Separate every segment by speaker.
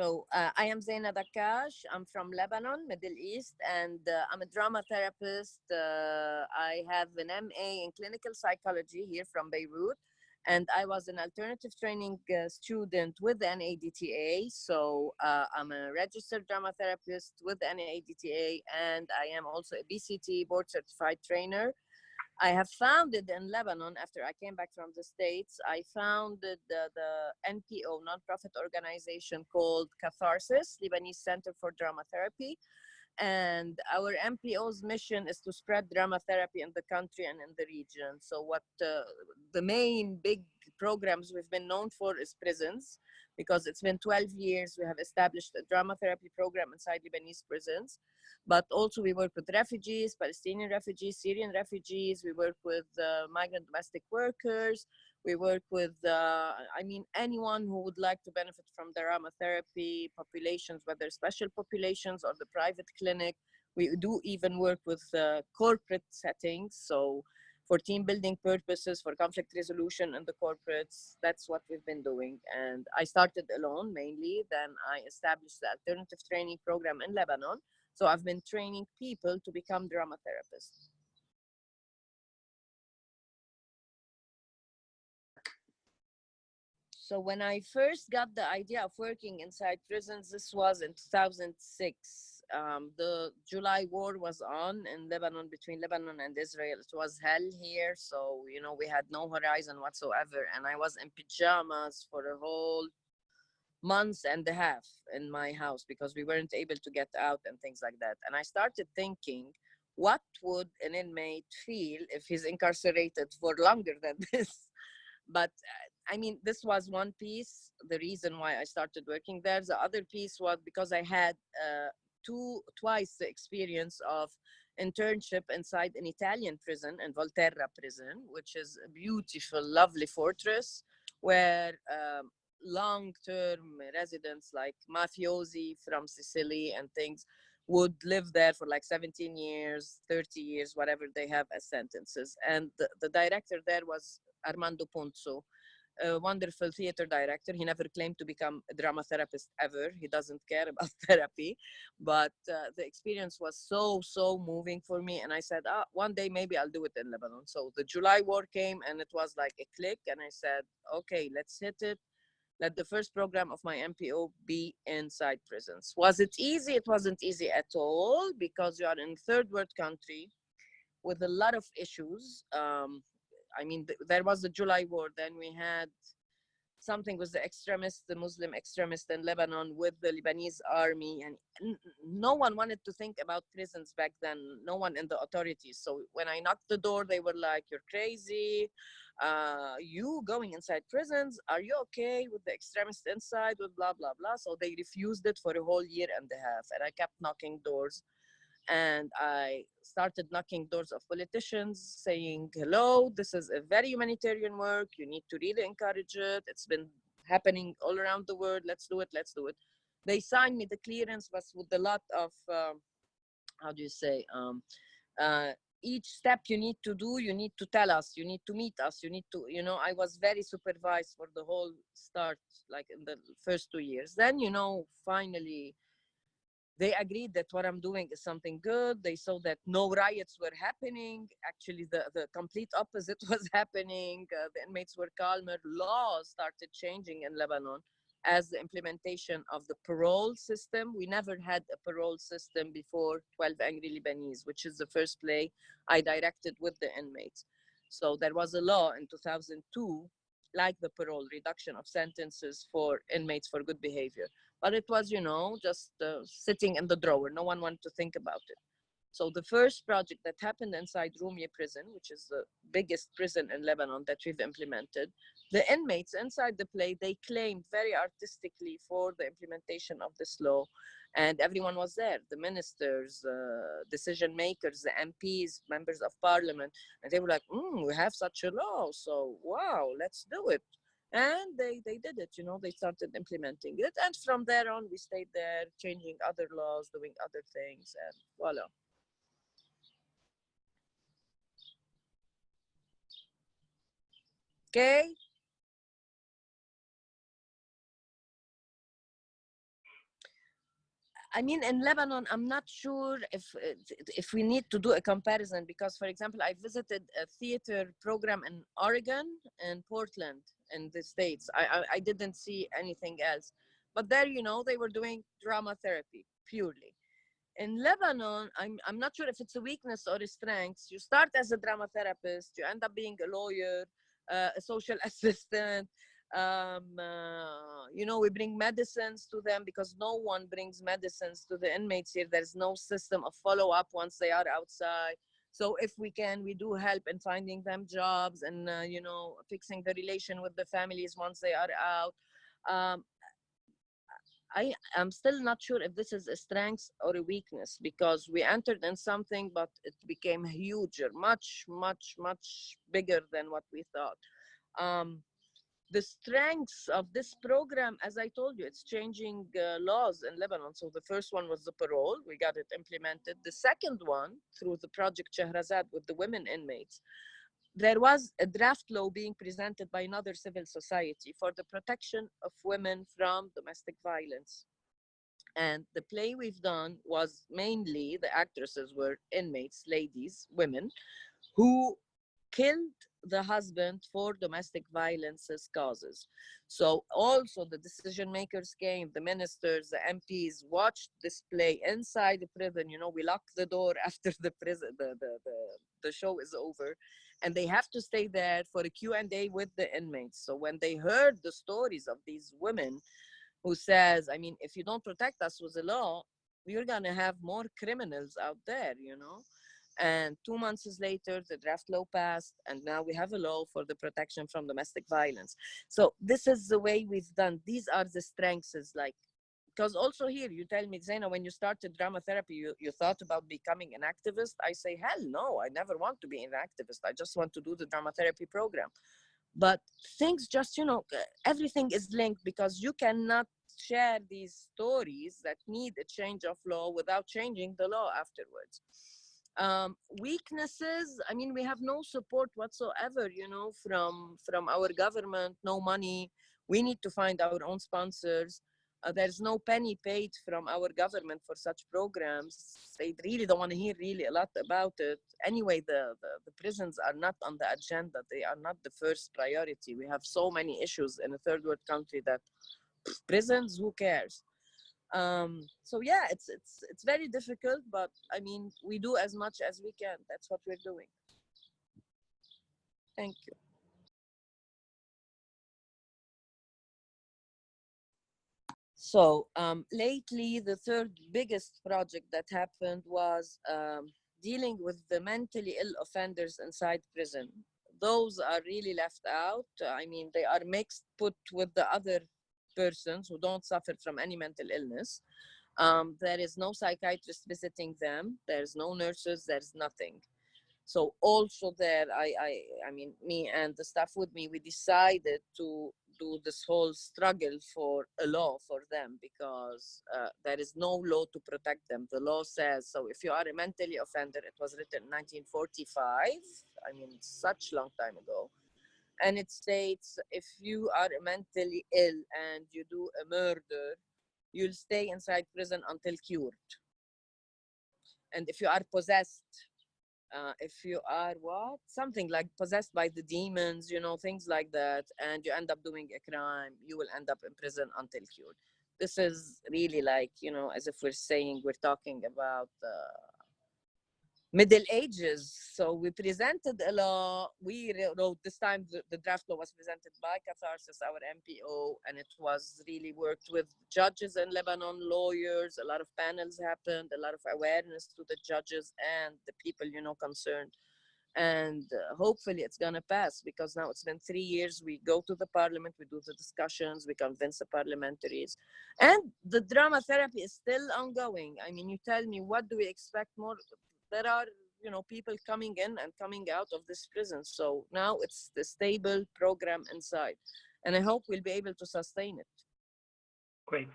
Speaker 1: I am Zaina Daccache. I'm from Lebanon, Middle East, and I'm a drama therapist. I have an MA in clinical psychology here from Beirut, and I was an alternative training student with the NADTA. I'm a registered drama therapist with the NADTA, and I am also a BCT board certified trainer. I have founded in Lebanon, after I came back from the States, I founded the NPO, nonprofit organization called Catharsis, Lebanese Center for Drama Therapy. And our MPO's mission is to spread drama therapy in the country and in the region. So what the main big programs we've been known for is prisons, because it's been 12 years we have established a drama therapy program inside Lebanese prisons. But also we work with refugees, Palestinian refugees, Syrian refugees. We work with migrant domestic workers. We work with, anyone who would like to benefit from drama therapy, populations, whether special populations or the private clinic. We do even work with corporate settings. So for team building purposes, for conflict resolution in the corporates, that's what we've been doing. And I started alone mainly, then I established the alternative training program in Lebanon. So I've been training people to become drama therapists. So when I first got the idea of working inside prisons, this was in 2006. The July war was on in Lebanon, between Lebanon and Israel. It was hell here. So, we had no horizon whatsoever. And I was in pajamas for a whole month and a half in my house because we weren't able to get out and things like that. And I started thinking, what would an inmate feel if he's incarcerated for longer than this? But this was one piece, the reason why I started working there. The other piece was because I had twice the experience of internship inside an Italian prison, in Volterra prison, which is a beautiful, lovely fortress where long-term residents like mafiosi from Sicily and things would live there for like 17 years, 30 years, whatever they have as sentences. And the director there was Armando Ponzo, a wonderful theater director. He never claimed to become a drama therapist ever. He doesn't care about therapy. But the experience was so moving for me. And I said, one day maybe I'll do it in Lebanon. So the July war came and it was like a click. And I said, okay, let's hit it. Let the first program of my MPO be inside prisons. Was it easy? It wasn't easy at all, because you are in third world country with a lot of issues. There was the July war. Then we had something with the Muslim extremist in Lebanon with the Lebanese army. And no one wanted to think about prisons back then, no one in the authorities. So when I knocked the door, they were like, you're crazy. You going inside prisons? Are you okay with the extremists inside with blah, blah, blah? So they refused it for a whole year and a half. And I kept knocking doors. And I started knocking doors of politicians saying, hello, this is a very humanitarian work. You need to really encourage it. It's been happening all around the world. Let's do it. Let's do it. They signed me the clearance, but with a lot of, each step you need to do, you need to tell us, you need to meet us, you need to, I was very supervised for the whole start, like in the first 2 years. Then, finally, they agreed that what I'm doing is something good. They saw that no riots were happening. Actually, the complete opposite was happening. The inmates were calmer. Laws started changing in Lebanon as the implementation of the parole system. We never had a parole system before 12 Angry Lebanese, which is the first play I directed with the inmates. So there was a law in 2002, like the parole, reduction of sentences for inmates for good behavior. But it was, just sitting in the drawer. No one wanted to think about it. So the first project that happened inside Rumia prison, which is the biggest prison in Lebanon that we've implemented, the inmates inside the play, they claimed very artistically for the implementation of this law. And everyone was there, the ministers, decision makers, the MPs, members of parliament. And they were like, we have such a law. So, wow, let's do it. And they did it, they started implementing it. And from there on, we stayed there, changing other laws, doing other things, and voila. Okay. I mean, in Lebanon, I'm not sure if we need to do a comparison because, for example, I visited a theater program in Oregon and Portland in the States. I didn't see anything else, but there, you know, they were doing drama therapy purely. In Lebanon, I'm not sure if it's a weakness or a strength. You start as a drama therapist, you end up being a lawyer, a social assistant. You know, we bring medicines to them because no one brings medicines to the inmates here. There's no system of follow up once they are outside. So if we can, we do help in finding them jobs and, you know, fixing the relation with the families once they are out. Um, I am still not sure if this is a strength or a weakness because we entered in something, but it became huger, much bigger than what we thought. Um, the strengths of this program, as I told you, it's changing laws in Lebanon. So the first one was the parole, we got it implemented. The second one, through the project Shahrazad with the women inmates, there was a draft law being presented by another civil society for the protection of women from domestic violence. And the play we've done was mainly the actresses were inmates, ladies, women, who killed the husband for domestic violence's causes. So also the decision makers came, the ministers, the MPs watched this play inside the prison. You know, we lock the door after the prison, the show is over, and they have to stay there for a Q&A with the inmates. So when they heard the stories of these women who says, I mean, if you don't protect us with the law, we're going to have more criminals out there, you know? And 2 months later, the draft law passed, and now we have a law for the protection from domestic violence. So this is the way we've done. These are the strengths, is like, because also here, you tell me, Zaina, when you started drama therapy, you thought about becoming an activist. I say, hell no, I never want to be an activist. I just want to do the drama therapy program. But things just, you know, everything is linked because you cannot share these stories that need a change of law without changing the law afterwards. Weaknesses, I mean, we have no support whatsoever, you know, from our government, no money. We need to find our own sponsors. There's no penny paid from our government for such programs. They really don't want to hear really a lot about it. Anyway, the prisons are not on the agenda. They are not the first priority. We have so many issues in a third world country that prisons, who cares? So yeah, it's very difficult, but I mean, we do as much as we can. That's what we're doing. Thank you. So lately, the third biggest project that happened was dealing with the mentally ill offenders inside prison. Those are really left out. I mean, they are mixed, put with the other persons who don't suffer from any mental illness. There is no psychiatrist visiting them. There's no nurses. There's nothing. So also there, I mean, me and the staff with me, we decided to do this whole struggle for a law for them because there is no law to protect them. The law says, so if you are a mentally offender, it was written in 1945. I mean, such long time ago. And it states, if you are mentally ill and you do a murder, you'll stay inside prison until cured. And if you are possessed, if you are what something like possessed by the demons, you know, things like that, and you end up doing a crime, you will end up in prison until cured. This is really like, you know, as if we're saying we're talking about Middle Ages. So we presented a law. We wrote this time. The draft law was presented by Catharsis, our MPO, and it was really worked with judges in Lebanon, lawyers. A lot of panels happened, a lot of awareness to the judges and the people, you know, concerned. And hopefully it's going to pass because now it's been 3 years. We go to the parliament, we do the discussions, we convince the parliamentaries, and the drama therapy is still ongoing. I mean, you tell me, what do we expect more? There are, you know, people coming in and coming out of this prison. So now it's the stable program inside, and I hope we'll be able to sustain it.
Speaker 2: Great.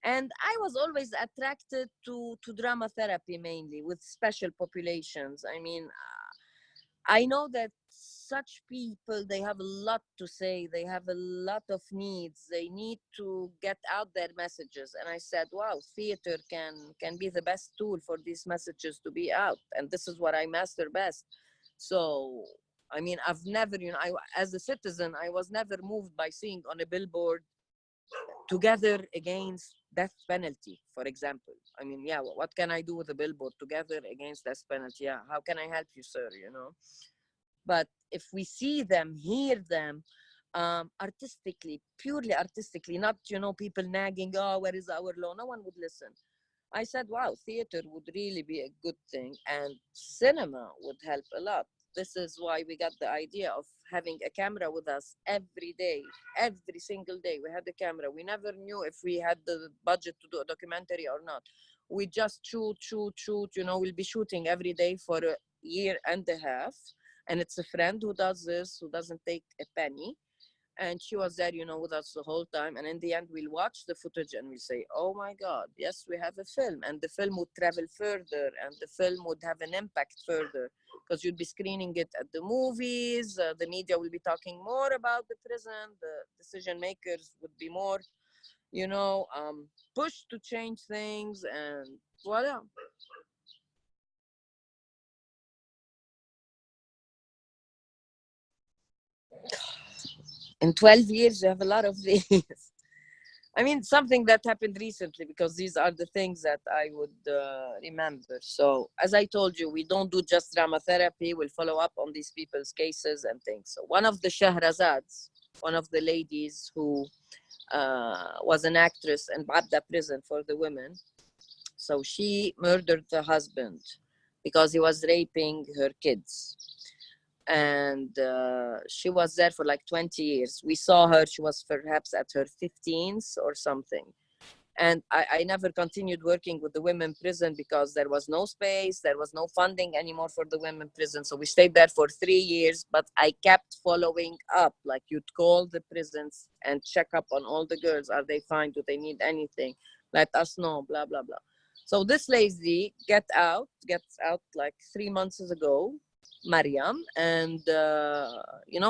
Speaker 1: And I was always attracted to drama therapy, mainly with special populations. I mean, I know that such people, they have a lot to say, they have a lot of needs, they need to get out their messages. And I said, wow, theater can be the best tool for these messages to be out, and this is what I master best. So I mean, I've never, as a citizen, I was never moved by seeing on a billboard, together against death penalty, for example. I mean, yeah, what can I do with a billboard, together against death penalty? Yeah, how can I help you, sir? But if we see them, hear them, artistically, purely artistically, not, people nagging, oh, where is our law? No one would listen. I said, wow, theater would really be a good thing, and cinema would help a lot. This is why we got the idea of having a camera with us every day, every single day. We had a camera. We never knew if we had the budget to do a documentary or not. We just shoot. We'll be shooting every day for a year and a half. And it's a friend who does this, who doesn't take a penny. And she was there, with us the whole time. And in the end, we'll watch the footage and we'll say, oh my God, yes, we have a film. And the film would travel further, and the film would have an impact further, because you'd be screening it at the movies. The media will be talking more about the prison. The decision makers would be more, pushed to change things. And voila. In 12 years, you have a lot of these. I mean, something that happened recently, because these are the things that I would remember. So, as I told you, we don't do just drama therapy. We'll follow up on these people's cases and things. So, one of the Shahrazads, one of the ladies who was an actress in Babda prison for the women. So, she murdered the husband because he was raping her kids. And she was there for like 20 years. We saw her, she was perhaps at her 15th or something. And I never continued working with the women prison because there was no space, there was no funding anymore for the women prison. So we stayed there for 3 years, but I kept following up. Like, you'd call the prisons and check up on all the girls. Are they fine? Do they need anything? Let us know, blah, blah, blah. So this lady gets out like 3 months ago, Mariam, and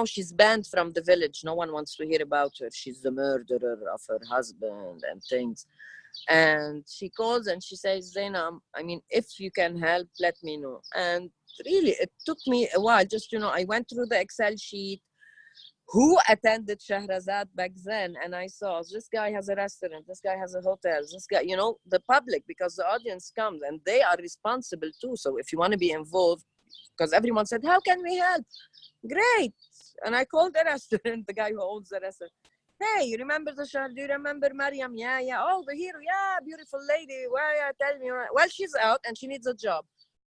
Speaker 1: she's banned from the village. No one wants to hear about her. She's the murderer of her husband and things. And she calls and she says, Zaina, I mean, if you can help, let me know. And really, it took me a while. Just, I went through the Excel sheet, who attended Shahrazad back then, and I saw this guy has a restaurant, this guy has a hotel, this guy, the public, because the audience comes and they are responsible too. So if you want to be involved, because everyone said, how can we help? Great. And I called the restaurant, the guy who owns the restaurant. Hey, you remember the show? Do you remember Mariam? Yeah. Oh, the hero. Yeah, beautiful lady. Why? Tell me. Well, she's out and she needs a job.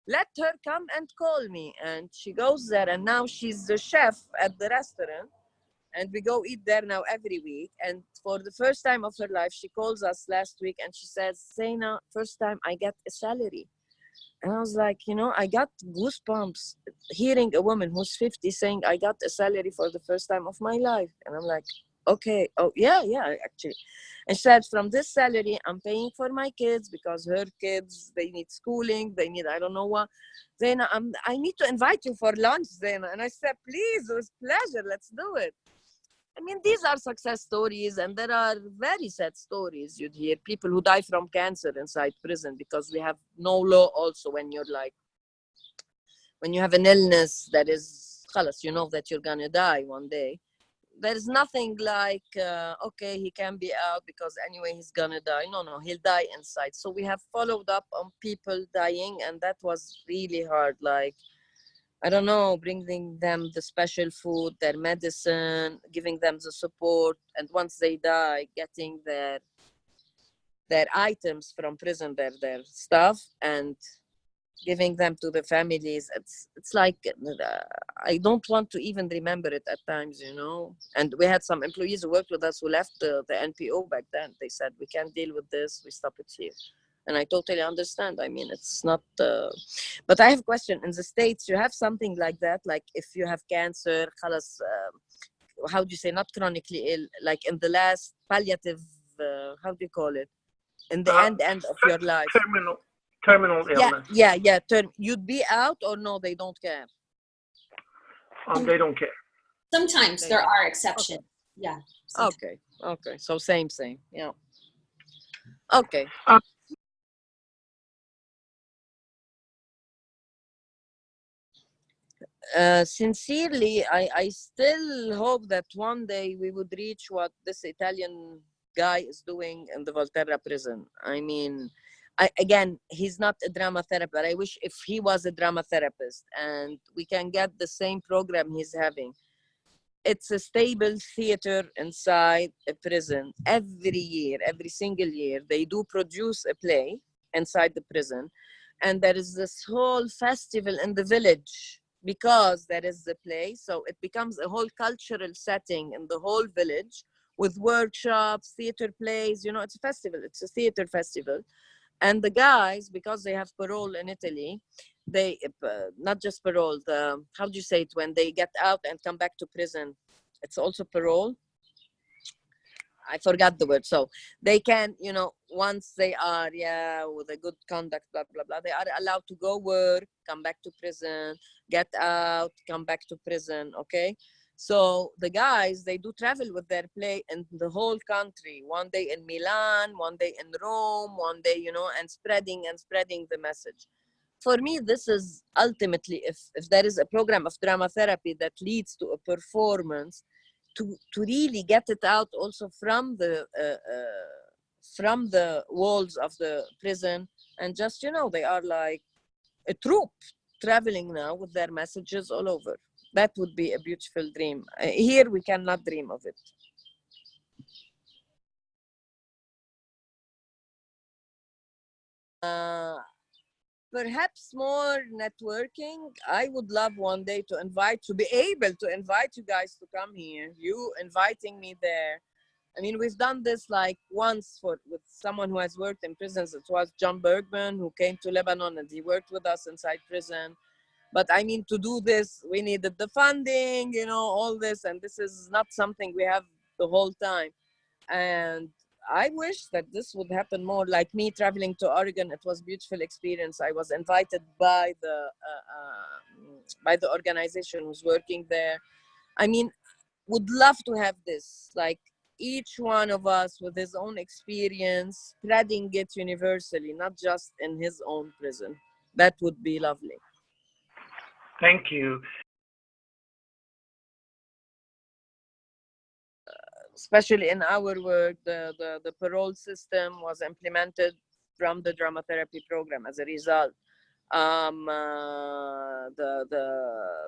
Speaker 1: Let her come and call me. And she goes there, and now she's the chef at the restaurant. And we go eat there now every week. And for the first time of her life, she calls us last week and she says, Zaina, first time I get a salary. And I was like, I got goosebumps hearing a woman who's 50 saying, I got a salary for the first time of my life. And I'm like, okay, oh, yeah, actually. And she said, from this salary, I'm paying for my kids, because her kids, they need schooling, they need, I don't know what. Zaina, I need to invite you for lunch, Zaina. And I said, please, with pleasure, let's do it. I mean, these are success stories, and there are very sad stories. You'd hear people who die from cancer inside prison, because we have no law also when you have an illness that is, you know that you're going to die one day. There's nothing like, okay, he can be out because anyway he's going to die. No, he'll die inside. So we have followed up on people dying, and that was really hard. Like, I don't know, bringing them the special food, their medicine, giving them the support. And once they die, getting their items from prison, their stuff, and giving them to the families. It's like, I don't want to even remember it at times, And we had some employees who worked with us who left the NPO back then. They said, we can't deal with this, we stop it here. And I totally understand. I mean, it's not, but I have a question. In the States, you have something like that, like if you have cancer, how do you say, not chronically ill, like in the last palliative, how do you call it? In the end of your life.
Speaker 2: Terminal illness.
Speaker 1: Yeah. You'd be out, or no, they don't care?
Speaker 2: They don't care.
Speaker 3: Sometimes there are exceptions. Okay. Yeah.
Speaker 1: Sometimes. Okay. So same. Yeah. Okay. Sincerely, I still hope that one day we would reach what this Italian guy is doing in the Volterra prison. I mean, again, he's not a drama therapist, but I wish if he was a drama therapist and we can get the same program he's having. It's a stable theater inside a prison. Every year, every single year, they do produce a play inside the prison. And there is this whole festival in the village because there is the play. So it becomes a whole cultural setting in the whole village with workshops, theater plays. You know, it's a festival, it's a theater festival. And the guys, because they have parole in Italy, they not just parole, the how do you say it, when they get out and come back to prison, it's also parole. I forgot the word. So they can, you know, once they are, with a good conduct, blah, blah, blah, they are allowed to go work, come back to prison, get out, come back to prison. Okay. So the guys, they do travel with their play in the whole country. One day in Milan, one day in Rome, one day, you know, and spreading the message. For me, this is ultimately, if there is a program of drama therapy that leads to a performance, to really get it out also from the walls of the prison, and just, you know, they are like a troupe traveling now with their messages all over. That would be a beautiful dream. Here we cannot dream of it. Perhaps more networking. I would love one day to be able to invite you guys to come here. You inviting me there. I mean, we've done this like once with someone who has worked in prisons. It was John Bergman, who came to Lebanon and he worked with us inside prison. But I mean, to do this, we needed the funding, you know, all this. And this is not something we have the whole time. And I wish that this would happen more. Like me traveling to Oregon, it was a beautiful experience. I was invited by the organization who's working there. I mean, would love to have this, like each one of us with his own experience, spreading it universally, not just in his own prison. That would be lovely.
Speaker 2: Thank you.
Speaker 1: Especially in our work, the parole system was implemented from the drama therapy program as a result.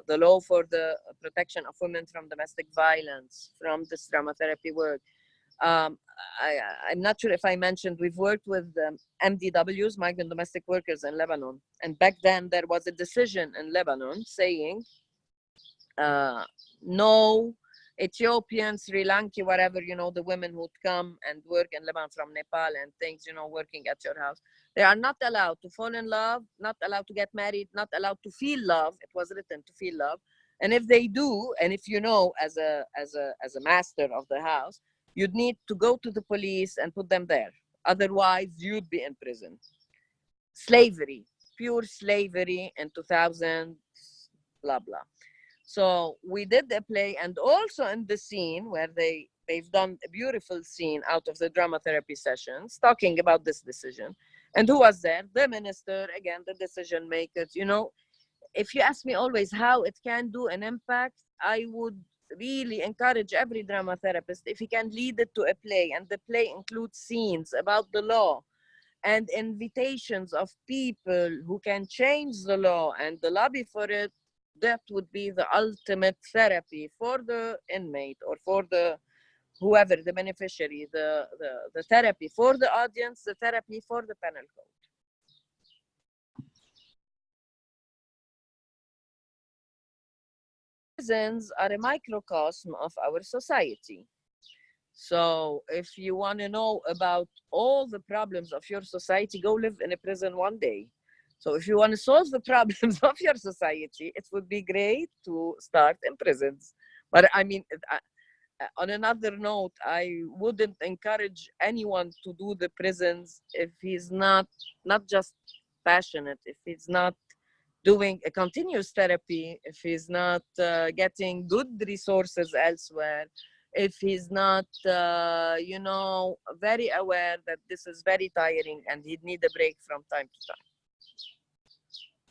Speaker 1: The law for the protection of women from domestic violence from this drama therapy work. I'm not sure if I mentioned, we've worked with MDWs, migrant domestic workers in Lebanon. And back then there was a decision in Lebanon saying no Ethiopian, Sri Lanka, whatever, you know, the women who'd come and work in Lebanon from Nepal and things, you know, working at your house. They are not allowed to fall in love, not allowed to get married, not allowed to feel love. It was written to feel love. And if they do, and if you know, as a master of the house, you'd need to go to the police and put them there. Otherwise, you'd be in prison. Slavery, pure slavery in 2000, blah, blah. So we did the play, and also in the scene where they've done a beautiful scene out of the drama therapy sessions talking about this decision. And who was there? The minister, again, the decision makers. You know, if you ask me always how it can do an impact, I would really encourage every drama therapist if he can lead it to a play, and the play includes scenes about the law and invitations of people who can change the law and the lobby for it. That would be the ultimate therapy for the inmate or for the whoever, the beneficiary, the therapy for the audience, the therapy for the penal code. Prisons are a microcosm of our society. So if you want to know about all the problems of your society, go live in a prison one day. So if you want to solve the problems of your society, it would be great to start in prisons. But I mean, on another note, I wouldn't encourage anyone to do the prisons if he's not just passionate, if he's not doing a continuous therapy, if he's not getting good resources elsewhere, if he's not, very aware that this is very tiring and he'd need a break from time to time.